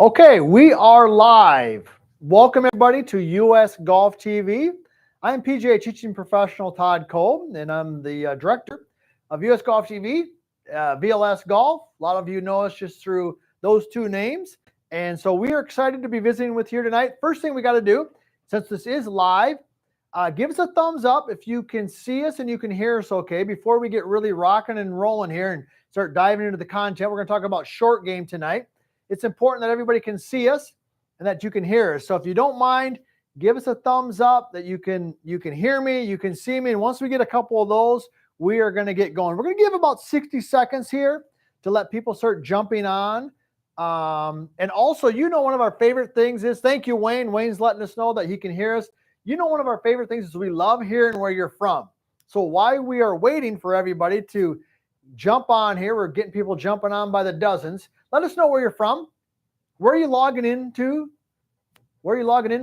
Okay, we are live. Welcome everybody to US Golf TV. I am PGA teaching professional Todd Kolb, and I'm the director of US Golf TV, VLS Golf. A lot of you know us just through those two names. And so we are excited to be visiting with you tonight. First thing we got to do, since this is live, give us a thumbs up if you can see us and you can hear us okay. Before we get really rocking and rolling here and start diving into the content, we're going to talk about short game tonight. It's important that everybody can see us and that you can hear us. So if you don't mind, give us a thumbs up that you can hear me, you can see me. And once we get a couple of those, we are going to get going. We're going to give about 60 seconds here to let people start jumping on. And also, one of our favorite things is, thank you, Wayne. Wayne's letting us know that he can hear us. One of our favorite things is we love hearing where you're from. So while we are waiting for everybody to jump on here, we're getting people jumping on by the dozens. Let us know where you're from. Where are you logging in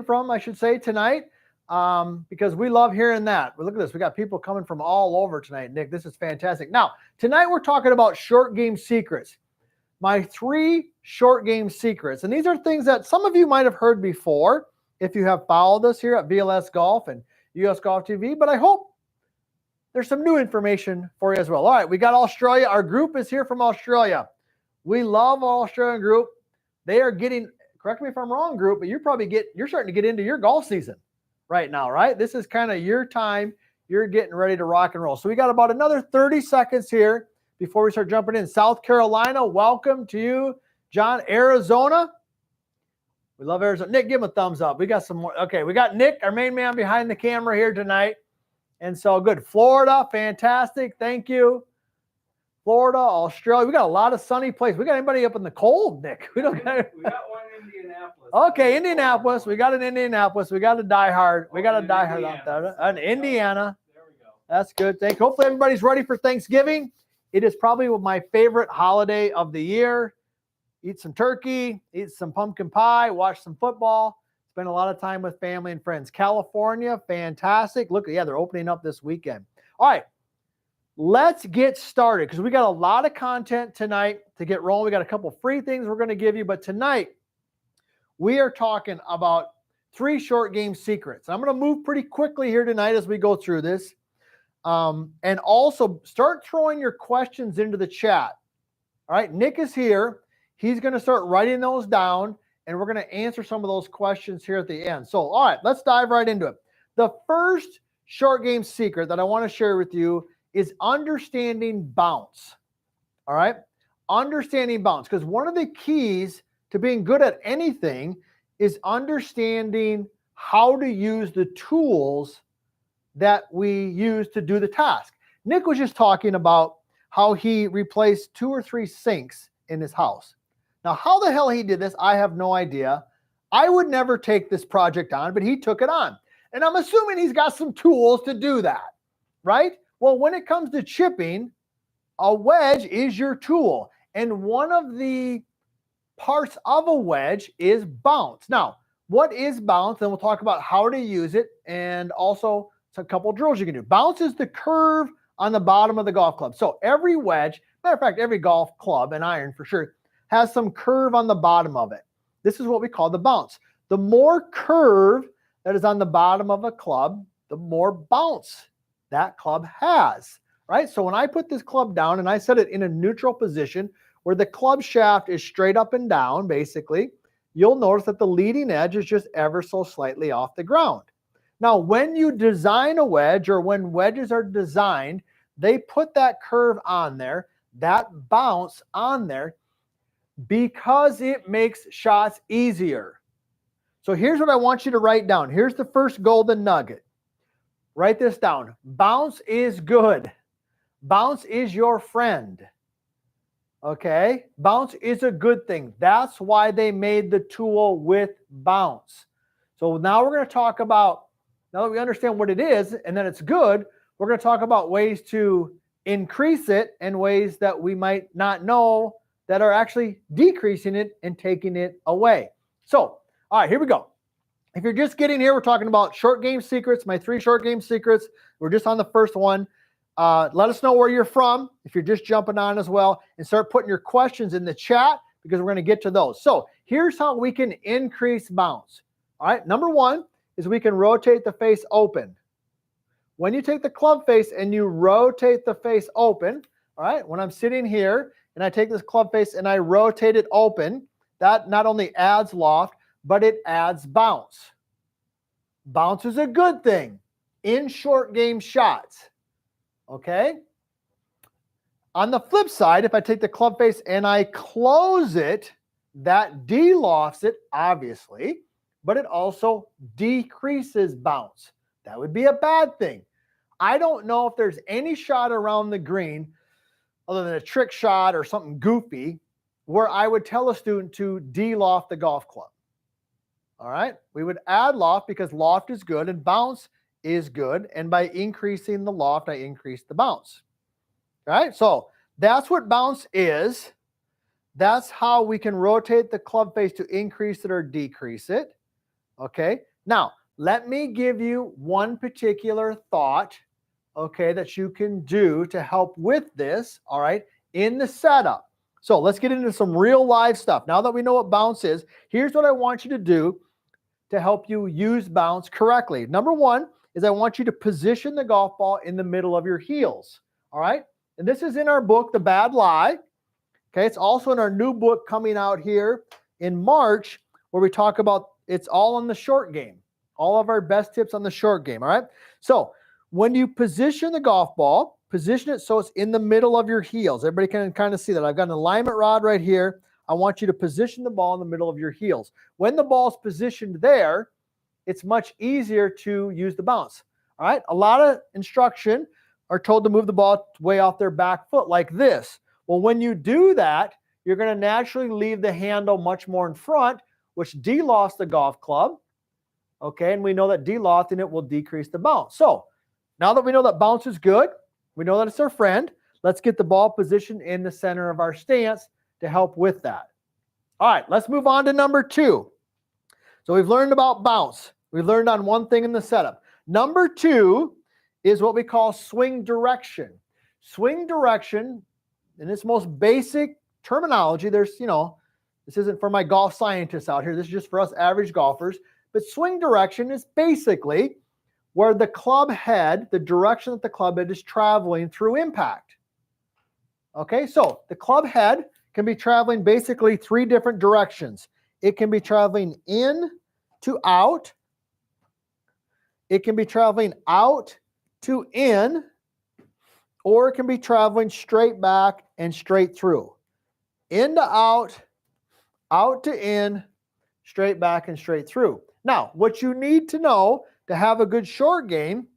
from, I should say, tonight? Because we love hearing that. But look at this. We got people coming from all over tonight, Nick. This is fantastic. Now, tonight we're talking about short game secrets. My 3 short game secrets. And these are things that some of you might have heard before if you have followed us here at VLS Golf and US Golf TV. But I hope there's some new information for you as well. All right, we got Australia. Our group is here from Australia. We love our Australian group. They are getting, correct me if I'm wrong, group, but you're starting to get into your golf season right now, right? This is kind of your time. You're getting ready to rock and roll. So we got about another 30 seconds here before we start jumping in. South Carolina, welcome to you. John, Arizona. We love Arizona. Nick, give him a thumbs up. We got some more. Okay, we got Nick, our main man behind the camera here tonight. And so good. Florida, fantastic. Thank you. Florida, Australia. We got a lot of sunny places. We got anybody up in the cold, Nick? We got one in Indianapolis. Okay, Indianapolis. We got an Indianapolis. We got a diehard. We got a diehard out there. In Indiana. There we go. That's good. Thank you. Hopefully everybody's ready for Thanksgiving. It is probably my favorite holiday of the year. Eat some turkey, eat some pumpkin pie, watch some football, spend a lot of time with family and friends. California, fantastic. Look, yeah, they're opening up this weekend. All right. Let's get started because we got a lot of content tonight to get rolling. We got a couple free things we're going to give you, but tonight we are talking about 3 short game secrets. I'm going to move pretty quickly here tonight as we go through this. And also start throwing your questions into the chat. All right, Nick is here. He's going to start writing those down, and we're going to answer some of those questions here at the end. So, all right, let's dive right into it. The first short game secret that I want to share with you is understanding bounce. All right? Understanding bounce. Because one of the keys to being good at anything is understanding how to use the tools that we use to do the task. Nick was just talking about how he replaced 2 or 3 sinks in his house. Now, how the hell he did this, I have no idea. I would never take this project on, but he took it on. And I'm assuming he's got some tools to do that, right? Well, when it comes to chipping, a wedge is your tool. And one of the parts of a wedge is bounce. Now, what is bounce? And we'll talk about how to use it and also a couple drills you can do. Bounce is the curve on the bottom of the golf club. So every wedge, matter of fact, every golf club and iron for sure, has some curve on the bottom of it. This is what we call the bounce. The more curve that is on the bottom of a club, the more bounce that club has, right? So when I put this club down and I set it in a neutral position where the club shaft is straight up and down, basically, you'll notice that the leading edge is just ever so slightly off the ground. Now, when you design a wedge or when wedges are designed, they put that curve on there, that bounce on there, because it makes shots easier. So here's what I want you to write down. Here's the first golden nugget. Write this down. Bounce is good. Bounce is your friend. Okay? Bounce is a good thing. That's why they made the tool with bounce. So now we're going to talk about, now that we understand what it is and that it's good, we're going to talk about ways to increase it and ways that we might not know that are actually decreasing it and taking it away. So, all right, here we go. If you're just getting here, we're talking about short game secrets, my 3 short game secrets. We're just on the first one. Let us know where you're from if you're just jumping on as well, and start putting your questions in the chat because we're going to get to those. So here's how we can increase bounce. All right, number one is we can rotate the face open. When you take the club face and you rotate the face open, all right, when I'm sitting here and I take this club face and I rotate it open, that not only adds loft, but it adds bounce. Bounce is a good thing in short game shots, okay? On the flip side, if I take the club face and I close it, that de-lofts it, obviously, but it also decreases bounce. That would be a bad thing. I don't know if there's any shot around the green other than a trick shot or something goofy where I would tell a student to de-loft the golf club. All right, we would add loft because loft is good and bounce is good. And by increasing the loft, I increase the bounce. All right, so that's what bounce is. That's how we can rotate the club face to increase it or decrease it. Okay, now let me give you one particular thought, okay, that you can do to help with this, all right, in the setup. So let's get into some real live stuff. Now that we know what bounce is, here's what I want you to do to help you use bounce correctly. Number one is I want you to position the golf ball in the middle of your heels, all right? And this is in our book, The Bad Lie. Okay, it's also in our new book coming out here in March where we talk about it's all on the short game. All of our best tips on the short game, all right? So when you position the golf ball, position it so it's in the middle of your heels. Everybody can kind of see that. I've got an alignment rod right here. I want you to position the ball in the middle of your heels. When the ball's positioned there, it's much easier to use the bounce, all right? A lot of instruction are told to move the ball way off their back foot like this. Well, when you do that, you're going to naturally leave the handle much more in front, which de-lofts the golf club. Okay, and we know that de-lofting it will decrease the bounce. So now that we know that bounce is good, we know that it's our friend, let's get the ball positioned in the center of our stance to help with that. All right, let's move on to number two. So we've learned about bounce. We've learned on one thing in the setup. Number two is what we call swing direction. Swing direction, in its most basic terminology, there's, this isn't for my golf scientists out here. This is just for us average golfers. But swing direction is basically where the club head, the direction that the club head is traveling through impact. Okay, so the club head can be traveling basically three different directions. It can be traveling in to out. It can be traveling out to in, or it can be traveling straight back and straight through. In to out, out to in, straight back and straight through. Now, what you need to know to have a good short game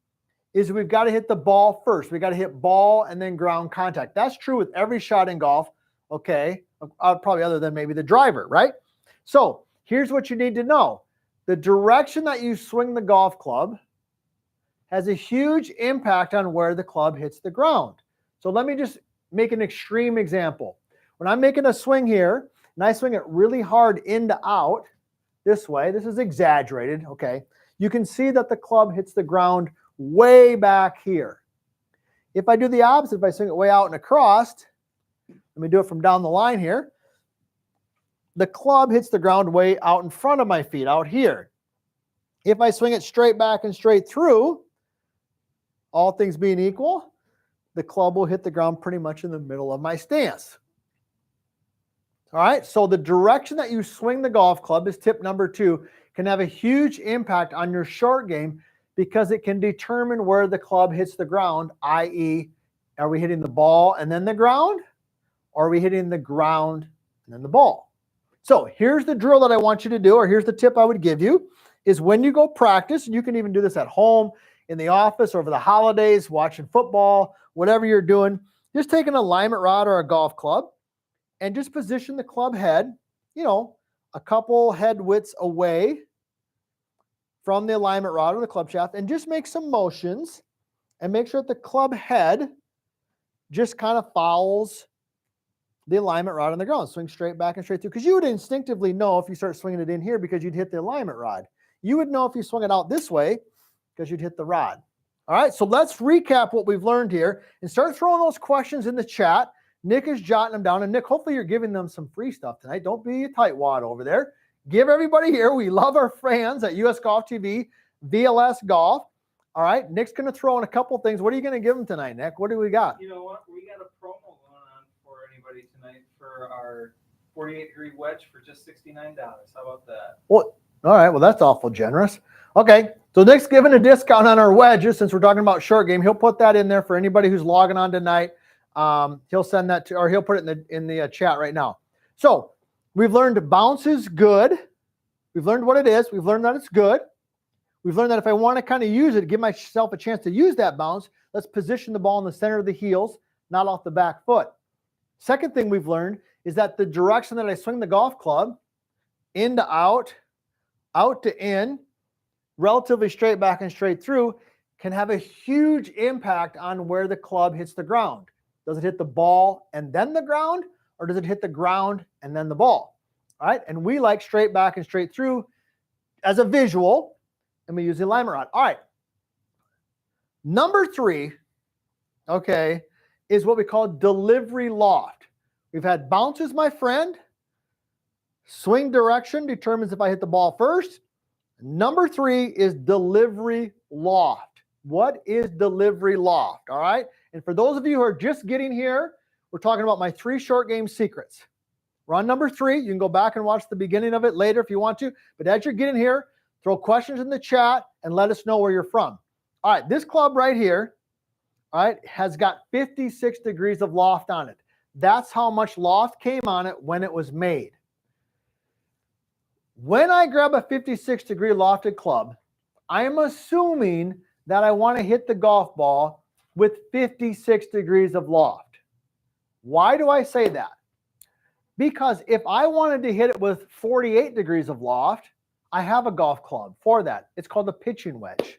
is we've got to hit the ball first. We've got to hit ball and then ground contact. That's true with every shot in golf, okay? Probably other than maybe the driver, right? So here's what you need to know. The direction that you swing the golf club has a huge impact on where the club hits the ground. So let me just make an extreme example. When I'm making a swing here, and I swing it really hard in to out, this way, this is exaggerated, okay? You can see that the club hits the ground way back here. If I do the opposite, if I swing it way out and across, let me do it from down the line here, the club hits the ground way out in front of my feet, out here. If I swing it straight back and straight through, all things being equal, the club will hit the ground pretty much in the middle of my stance. All right, so the direction that you swing the golf club is tip number two, can have a huge impact on your short game because it can determine where the club hits the ground, i.e., are we hitting the ball and then the ground, or are we hitting the ground and then the ball? So here's the drill that I want you to do, or here's the tip I would give you, is when you go practice, and you can even do this at home, in the office, over the holidays, watching football, whatever you're doing, just take an alignment rod or a golf club, and just position the club head, a couple head widths away from the alignment rod or the club shaft, and just make some motions and make sure that the club head just kind of follows the alignment rod on the ground. Swing straight back and straight through. Because you would instinctively know if you start swinging it in here because you'd hit the alignment rod. You would know if you swung it out this way because you'd hit the rod. All right, so let's recap what we've learned here and start throwing those questions in the chat. Nick is jotting them down. And Nick, hopefully you're giving them some free stuff tonight. Don't be a tightwad over there. Give everybody here. We love our fans at US Golf TV, VLS Golf. All right. Nick's going to throw in a couple things. What are you going to give them tonight, Nick? What do we got? You know what? We got a promo going on for anybody tonight for our 48-degree wedge for just $69. How about that? Well, all right. Well, that's awful generous. Okay. So Nick's giving a discount on our wedges since we're talking about short game. He'll put that in there for anybody who's logging on tonight. He'll send that to, or he'll put it in the chat right now. So we've learned bounce is good. We've learned what it is. We've learned that it's good. We've learned that if I want to kind of use it, give myself a chance to use that bounce, let's position the ball in the center of the heels, not off the back foot. Second thing we've learned is that the direction that I swing the golf club, in to out, out to in, relatively straight back and straight through, can have a huge impact on where the club hits the ground. Does it hit the ball and then the ground, or does it hit the ground and then the ball? All right, and we like straight back and straight through as a visual, and we use the alignment rod. All right, number 3, okay, is what we call delivery loft. We've had bounces, my friend. Swing direction determines if I hit the ball first. Number 3 is delivery loft. What is delivery loft? All right. And for those of you who are just getting here, we're talking about my 3 short game secrets. We're on number 3. You can go back and watch the beginning of it later if you want to. But as you're getting here, throw questions in the chat and let us know where you're from. All right. This club right here, all right, has got 56 degrees of loft on it. That's how much loft came on it when it was made. When I grab a 56-degree lofted club, I'm assuming that I want to hit the golf ball with 56 degrees of loft. Why do I say that? Because if I wanted to hit it with 48 degrees of loft, I have a golf club for that. It's called a pitching wedge.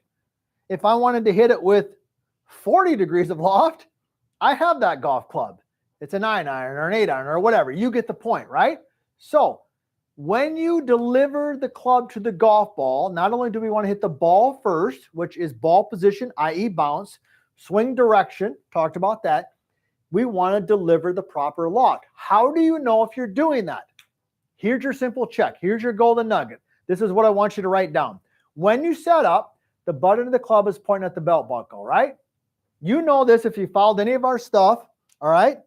If I wanted to hit it with 40 degrees of loft, I have that golf club. It's a 9-iron or an 8-iron or whatever. You get the point, right? So when you deliver the club to the golf ball, not only do we want to hit the ball first, which is ball position, i.e. bounce, swing direction, talked about that, we want to deliver the proper loft. How do you know if you're doing that? Here's your simple check. Here's your golden nugget. This is what I want you to write down. When you set up, the butt end of the club is pointing at the belt buckle, right? You know this if you followed any of our stuff, all right?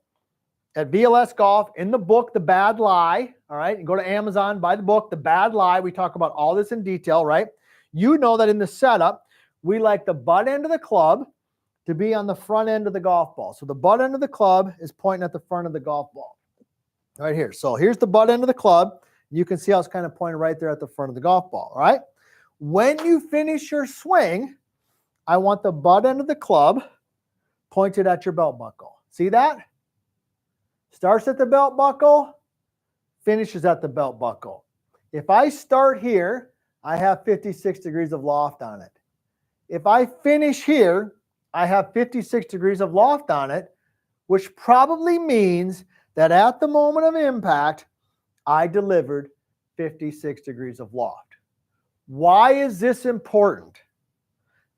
At VLS Golf, in the book, The Bad Lie, all right? You go to Amazon, buy the book, The Bad Lie. We talk about all this in detail, right? You know that in the setup, we like the butt end of the club to be on the front end of the golf ball. So the butt end of the club is pointing at the front of the golf ball right here. So here's the butt end of the club. You can see how it's kind of pointed right there at the front of the golf ball, all right? When you finish your swing, I want the butt end of the club pointed at your belt buckle. See that? Starts at the belt buckle, finishes at the belt buckle. If I start here, I have 56 degrees of loft on it. If I finish here, I have 56 degrees of loft on it, which probably means that at the moment of impact, I delivered 56 degrees of loft. Why is this important?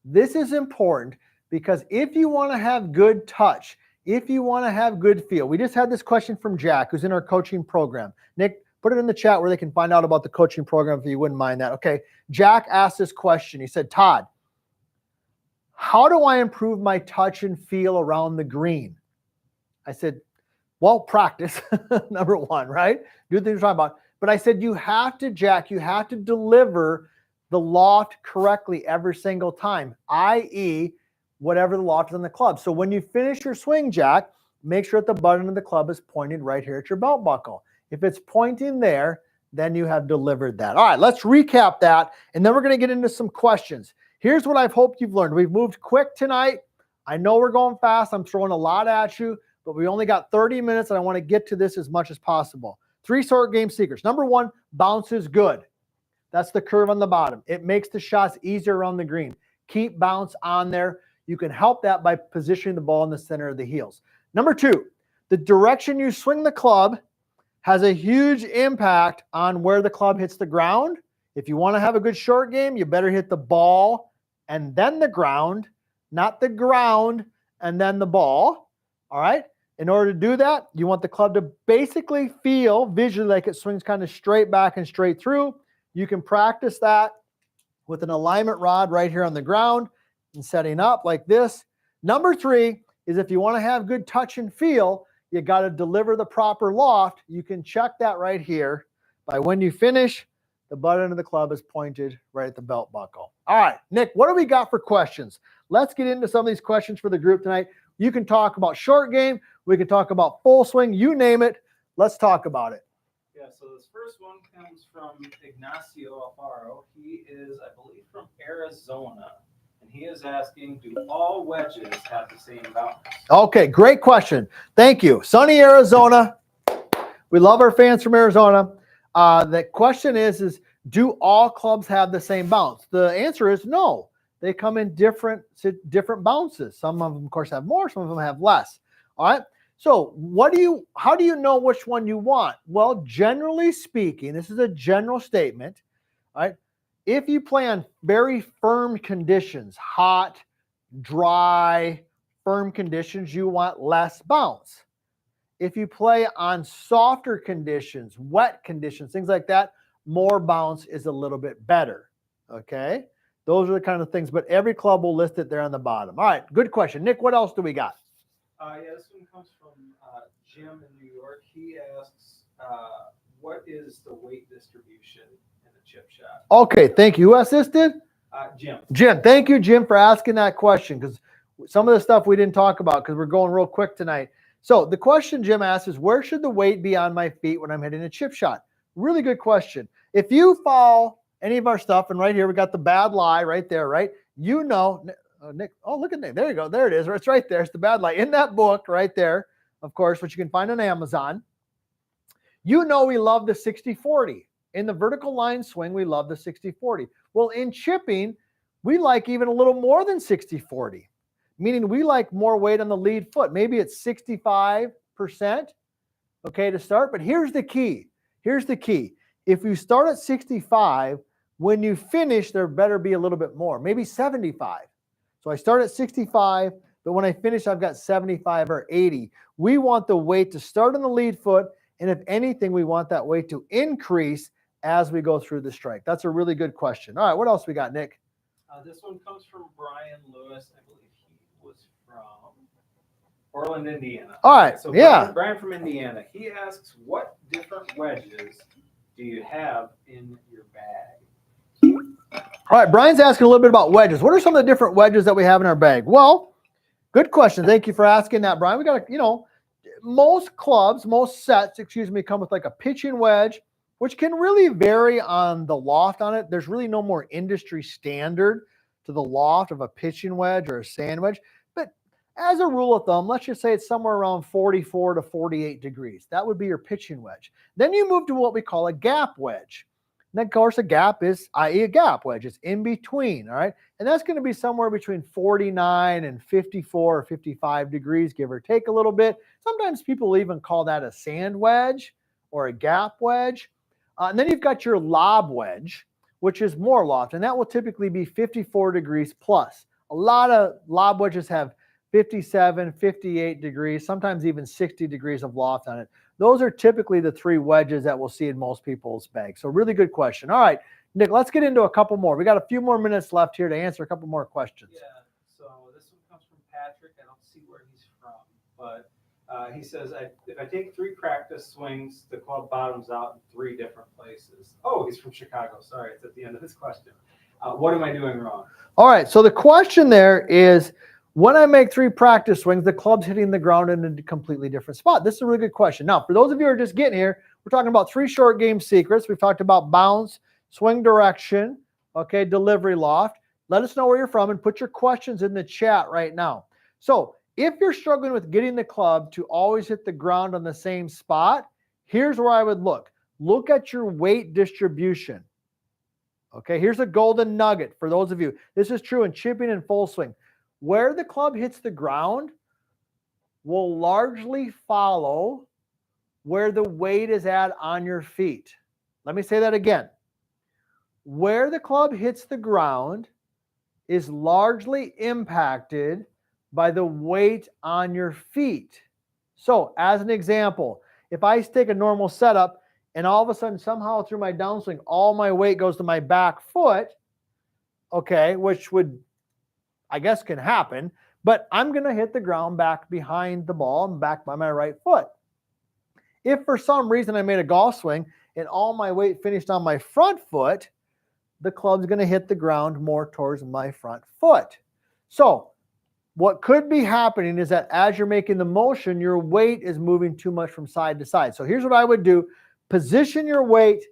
This is important because if you want to have good touch, if you want to have good feel, we just had this question from Jack, who's in our coaching program. Nick, put it in the chat where they can find out about the coaching program if you wouldn't mind that. Okay, Jack asked this question. He said, Todd, how do I improve my touch and feel around the green? I said, well, practice, number one, right? Do the things we're talking about. But I said, you have to, Jack, you have to deliver the loft correctly every single time, i.e., whatever the loft is on the club. So when you finish your swing, Jack, make sure that the butt end of the club is pointed right here at your belt buckle. If it's pointing there, then you have delivered that. All right, let's recap that, and then we're going to get into some questions. Here's what I've hoped you've learned. We've moved quick tonight. I know we're going fast. I'm throwing a lot at you, but we only got 30 minutes, and I want to get to this as much as possible. 3 short game secrets. Number 1, bounce is good. That's the curve on the bottom. It makes the shots easier around the green. Keep bounce on there. You can help that by positioning the ball in the center of the heels. Number 2, the direction you swing the club has a huge impact on where the club hits the ground. If you want to have a good short game, you better hit the ball and then the ground, not the ground and then the ball. All right. In order to do that, you want the club to basically feel visually like it swings kind of straight back and straight through. You can practice that with an alignment rod right here on the ground and setting up like this. Number 3 is if you want to have good touch and feel, you got to deliver the proper loft. You can check that right here by when you finish, the butt end of the club is pointed right at the belt buckle. All right, Nick, what do we got for questions? Let's get into some of these questions for the group tonight. You can talk about short game. We can talk about full swing. You name it. Let's talk about it. Yeah, so this first one comes from Ignacio Alfaro. He is, I believe, from Arizona. And he is asking, do all wedges have the same bounce? Okay, great question. Thank you. Sunny Arizona. We love our fans from Arizona. The question is do all clubs have the same bounce? The answer is no. They come in different bounces. Some of them, of course, have more. Some of them have less. All right. So how do you know which one you want? Well, generally speaking, this is a general statement. All right. If you play on very firm conditions, hot, dry, firm conditions, you want less bounce. If you play on softer conditions, wet conditions, things like that, more bounce is a little bit better. Okay. Those are the kind of things, but every club will list it there on the bottom. All right. Good question. Nick, what else do we got? Yeah, this one comes from Jim in New York. He asks, what is the weight distribution in the chip shot? Okay, thank you. Who assisted? Jim. Jim, thank you, Jim, for asking that question, because some of the stuff we didn't talk about because we're going real quick tonight. So the question Jim asks is, where should the weight be on my feet when I'm hitting a chip shot? Really good question. If you follow any of our stuff, and right here we got the bad lie right there, right? You know, Nick, oh, look at Nick. There you go. There it is. It's right there. It's the bad lie in that book right there, of course, which you can find on Amazon. You know we love the 60-40. In the vertical line swing, we love the 60-40. Well, in chipping, we like even a little more than 60-40, meaning we like more weight on the lead foot. Maybe it's 65%, okay, to start. But here's the key. Here's the key. If you start at 65, when you finish, there better be a little bit more, maybe 75. So I start at 65, but when I finish, I've got 75 or 80. We want the weight to start on the lead foot, and if anything, we want that weight to increase as we go through the strike. That's a really good question. All right, what else we got, Nick? This one comes from Brian Lewis. I believe he was from Portland, Indiana. All right, so yeah. Brian from Indiana. He asks, what different wedges do you have in your bag? All right, Brian's asking a little bit about wedges. What are some of the different wedges that we have in our bag? Well, good question. Thank you for asking that, Brian. We got, most clubs, most sets, come with like a pitching wedge, which can really vary on the loft on it. There's really no more industry standard to the loft of a pitching wedge or a sand wedge. But as a rule of thumb, let's just say it's somewhere around 44 to 48 degrees. That would be your pitching wedge. Then you move to what we call a gap wedge. And then, of course, a gap is, i.e. a gap wedge. It's in between, all right? And that's going to be somewhere between 49 and 54 or 55 degrees, give or take a little bit. Sometimes people even call that a sand wedge or a gap wedge. And then you've got your lob wedge, which is more loft, and that will typically be 54 degrees plus. A lot of lob wedges have 57, 58 degrees, sometimes even 60 degrees of loft on it. Those are typically the three wedges that we'll see in most people's bags. So really good question. All right, Nick, let's get into a couple more. We got a few more minutes left here to answer a couple more questions. Yeah, so this one comes from Patrick. I don't see where he's from, but he says, if I take 3 practice swings, the club bottoms out in 3 different places. Oh, he's from Chicago. Sorry, it's at the end of his question. What am I doing wrong? All right, so the question there is, when I make 3 practice swings, the club's hitting the ground in a completely different spot. This is a really good question. Now, for those of you who are just getting here, we're talking about 3 short game secrets. We've talked about bounce, swing direction, okay, delivery loft. Let us know where you're from and put your questions in the chat right now. So if you're struggling with getting the club to always hit the ground on the same spot, here's where I would look. Look at your weight distribution. Okay, here's a golden nugget for those of you. This is true in chipping and full swing. Where the club hits the ground will largely follow where the weight is at on your feet. Let me say that again. Where the club hits the ground is largely impacted by the weight on your feet. So as an example, if I take a normal setup and all of a sudden somehow through my downswing, all my weight goes to my back foot, okay, which would, I guess, can happen, but I'm going to hit the ground back behind the ball and back by my right foot. If for some reason I made a golf swing and all my weight finished on my front foot, the club's going to hit the ground more towards my front foot. So what could be happening is that as you're making the motion, your weight is moving too much from side to side. So here's what I would do. Position your weight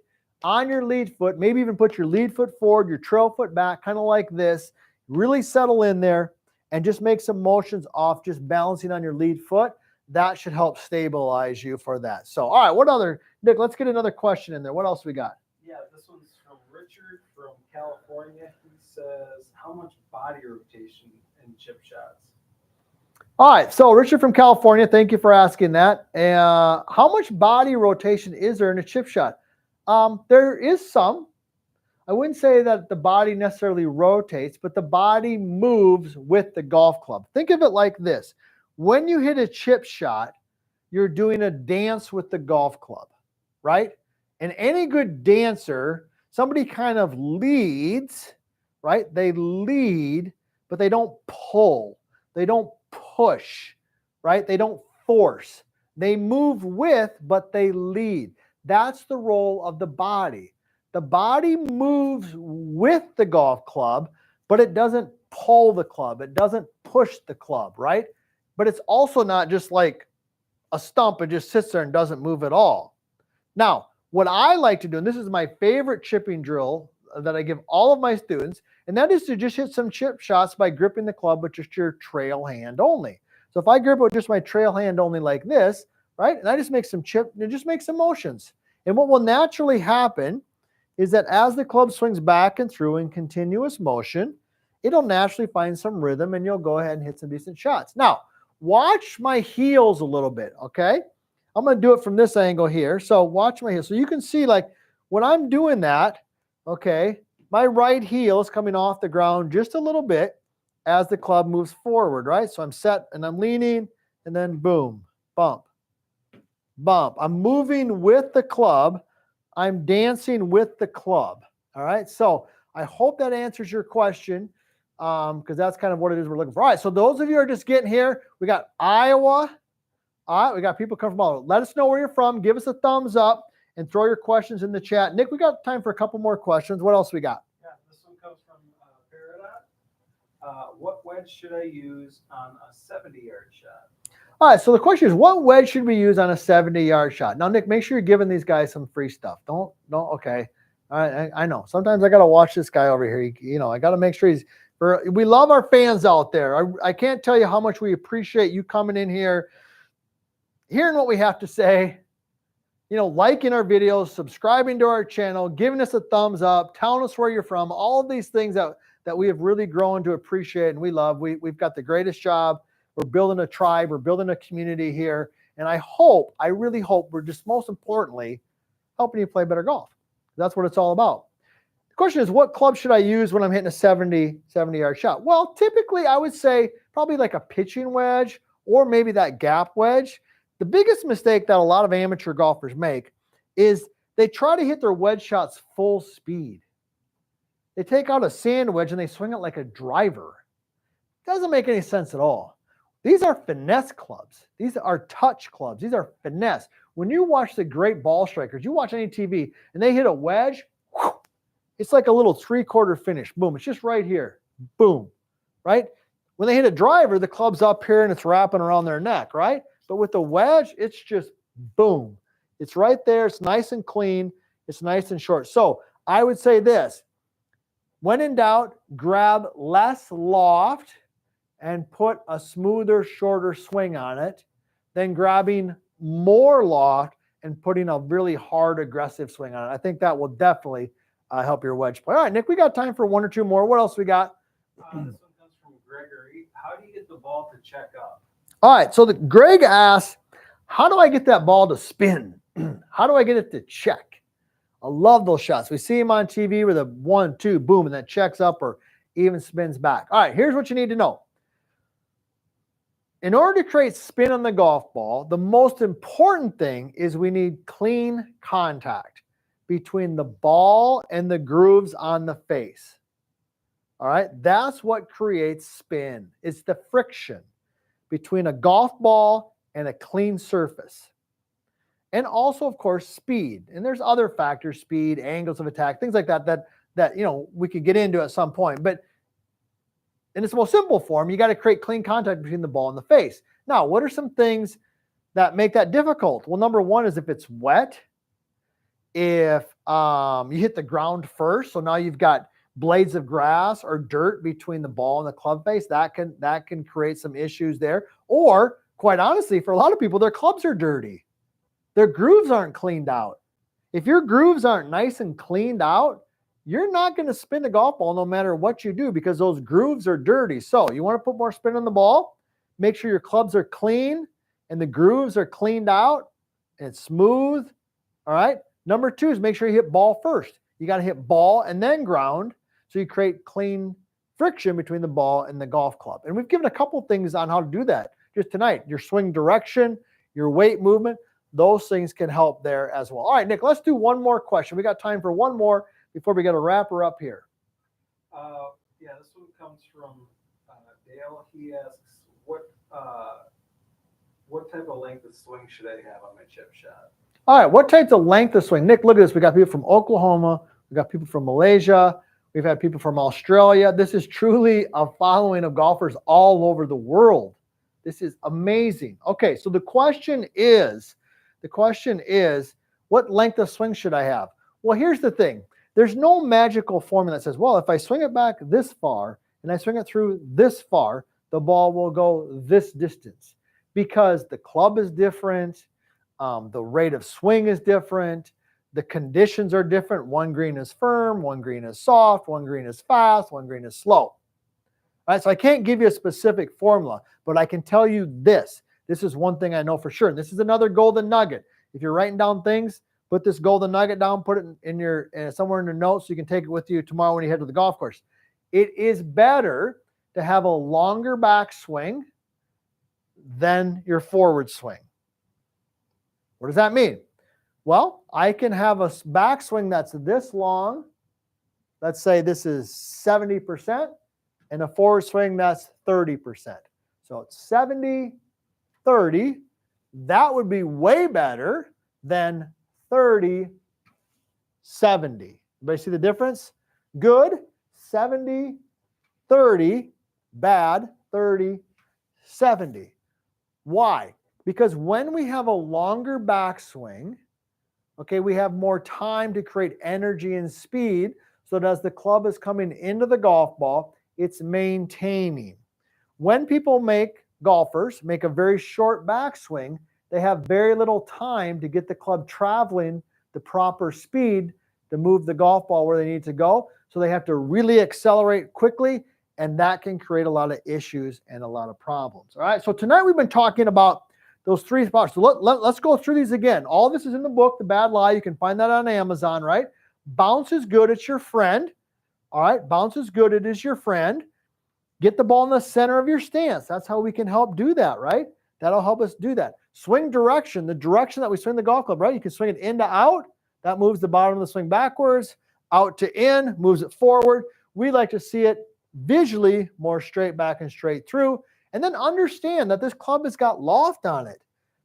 on your lead foot, maybe even put your lead foot forward, your trail foot back, kind of like this. Really settle in there and just make some motions off just balancing on your lead foot. That should help stabilize you for that. So, all right, what other, Nick, let's get another question in there. What else we got? Yeah, this one's from Richard from California. He says, how much body rotation in chip shots? All right, so Richard from California, thank you for asking that. How much body rotation is there in a chip shot? There is some. I wouldn't say that the body necessarily rotates, but the body moves with the golf club. Think of it like this. When you hit a chip shot, you're doing a dance with the golf club, right? And any good dancer, somebody kind of leads, right? They lead, but they don't pull. They don't push, right? They don't force. They move with, but they lead. That's the role of the body. The body moves with the golf club, but it doesn't pull the club. It doesn't push the club, right? But it's also not just like a stump and just sits there and doesn't move at all. Now, what I like to do, and this is my favorite chipping drill that I give all of my students, and that is to just hit some chip shots by gripping the club with just your trail hand only. So if I grip it with just my trail hand only like this, right, and I just make some just make some motions. And what will naturally happen is that as the club swings back and through in continuous motion, it'll naturally find some rhythm and you'll go ahead and hit some decent shots. Now, watch my heels a little bit, okay? I'm going to do it from this angle here. So watch my heels. So you can see, like, when I'm doing that, okay, my right heel is coming off the ground just a little bit as the club moves forward, right? So I'm set and I'm leaning and then boom, bump, bump. I'm moving with the club. I'm dancing with the club, all right? So I hope that answers your question because that's kind of what it is we're looking for. All right, so those of you who are just getting here, we got Iowa. All right, we got people coming from all over. Let us know where you're from. Give us a thumbs up and throw your questions in the chat. Nick, we got time for a couple more questions. What else we got? Yeah, this one comes from Peridot. What wedge should I use on a 70-yard shot? All right, so the question is, what wedge should we use on a 70-yard shot? Now, Nick, make sure you're giving these guys some free stuff. Don't, okay. All right, I know. Sometimes I got to watch this guy over here. I got to make sure we love our fans out there. I can't tell you how much we appreciate you coming in here, hearing what we have to say, liking our videos, subscribing to our channel, giving us a thumbs up, telling us where you're from, all of these things that we have really grown to appreciate and we love. We've got the greatest job. We're building a tribe. We're building a community here. And I really hope we're just most importantly helping you play better golf. That's what it's all about. The question is, what club should I use when I'm hitting a 70-yard shot? Well, typically I would say probably like a pitching wedge or maybe that gap wedge. The biggest mistake that a lot of amateur golfers make is they try to hit their wedge shots full speed. They take out a sand wedge and they swing it like a driver. Doesn't make any sense at all. These are finesse clubs. These are touch clubs. These are finesse. When you watch the great ball strikers, you watch any TV, and they hit a wedge, it's like a little three-quarter finish. Boom. It's just right here. Boom. Right? When they hit a driver, the club's up here and it's wrapping around their neck, right? But with the wedge, it's just boom. It's right there. It's nice and clean. It's nice and short. So I would say this. When in doubt, grab less loft and put a smoother, shorter swing on it than grabbing more loft and putting a really hard, aggressive swing on it. I think that will definitely help your wedge play. All right, Nick, we got time for one or two more. What else we got? This one comes from Gregory. How do you get the ball to check up? All right, so Greg asks, how do I get that ball to spin? How do I get it to check? I love those shots. We see him on TV with a 1-2, boom, and that checks up or even spins back. All right, here's what you need to know. in order to create spin on the golf ball, the most important thing is we need clean contact between the ball and the grooves on the face. All right, that's what creates spin. It's the friction between a golf ball and a clean surface. And also, of course, speed. And there's other factors, speed, angles of attack, things like that, that we could get into at some point. But in its most simple form, you got to create clean contact between the ball and the face. Now, what are some things that make that difficult? Well, number one is if it's wet, if you hit the ground first, so now you've got blades of grass or dirt between the ball and the club face, that can create some issues there. Or, quite honestly, for a lot of people, their clubs are dirty. Their grooves aren't cleaned out. If your grooves aren't nice and cleaned out, you're not going to spin the golf ball no matter what you do because those grooves are dirty. So you want to put more spin on the ball, make sure your clubs are clean and the grooves are cleaned out and it's smooth. All right. Number two is make sure you hit ball first. You got to hit ball and then ground so you create clean friction between the ball and the golf club. And we've given a couple things on how to do that just tonight. Your swing direction, your weight movement, those things can help there as well. All right, Nick, let's do one more question. We got time for one more before we got to wrap her up here. Yeah, this one comes from Dale. He asks, what type of length of swing should I have on my chip shot? All right, what type of length of swing? Nick, look at this. We got people from Oklahoma. We got people from Malaysia. We've had people from Australia. This is truly a following of golfers all over the world. This is amazing. Okay, so the question is, what length of swing should I have? Well, here's the thing. There's no magical formula that says, well, if I swing it back this far and I swing it through this far, the ball will go this distance because the club is different. The rate of swing is different. The conditions are different. One green is firm, one green is soft, one green is fast, one green is slow. All right, so I can't give you a specific formula, but I can tell you this. This is one thing I know for sure. And this is another golden nugget. If you're writing down things, put this golden nugget down, put it in your somewhere in your notes so you can take it with you tomorrow when you head to the golf course. It is better to have a longer backswing than your forward swing. What does that mean? Well, I can have a backswing that's this long. Let's say this is 70%, and a forward swing that's 30%. So it's 70, 30. That would be way better than 30, 70. Everybody see the difference? Good, 70, 30, bad, 30, 70. Why? Because when we have a longer backswing, okay, we have more time to create energy and speed so that as the club is coming into the golf ball, it's maintaining. When golfers make a very short backswing, they have very little time to get the club traveling the proper speed to move the golf ball where they need to go. So they have to really accelerate quickly, and that can create a lot of issues and a lot of problems. All right, so tonight we've been talking about those three spots. So let's go through these again. All this is in the book, The Bad Lie. You can find that on Amazon, right? Bounce is good. It's your friend. All right, bounce is good. It is your friend. Get the ball in the center of your stance. That's how we can help do that, right? That'll help us do that. Swing direction, the direction that we swing the golf club, right? You can swing it in to out. That moves the bottom of the swing backwards. Out to in, moves it forward. We like to see it visually more straight back and straight through. And then understand that this club has got loft on it.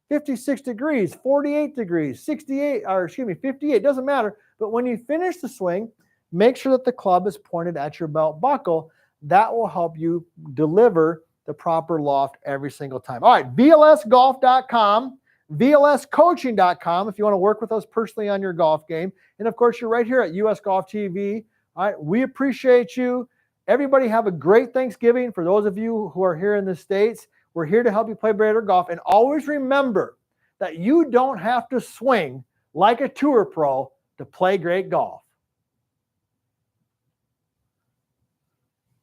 56 degrees, 48 degrees, 58, doesn't matter. But when you finish the swing, make sure that the club is pointed at your belt buckle. That will help you deliver the proper loft every single time. All right, VLSgolf.com, VLScoaching.com if you want to work with us personally on your golf game. And of course, you're right here at US Golf TV. All right, we appreciate you. Everybody have a great Thanksgiving. For those of you who are here in the States, we're here to help you play better golf. And always remember that you don't have to swing like a tour pro to play great golf.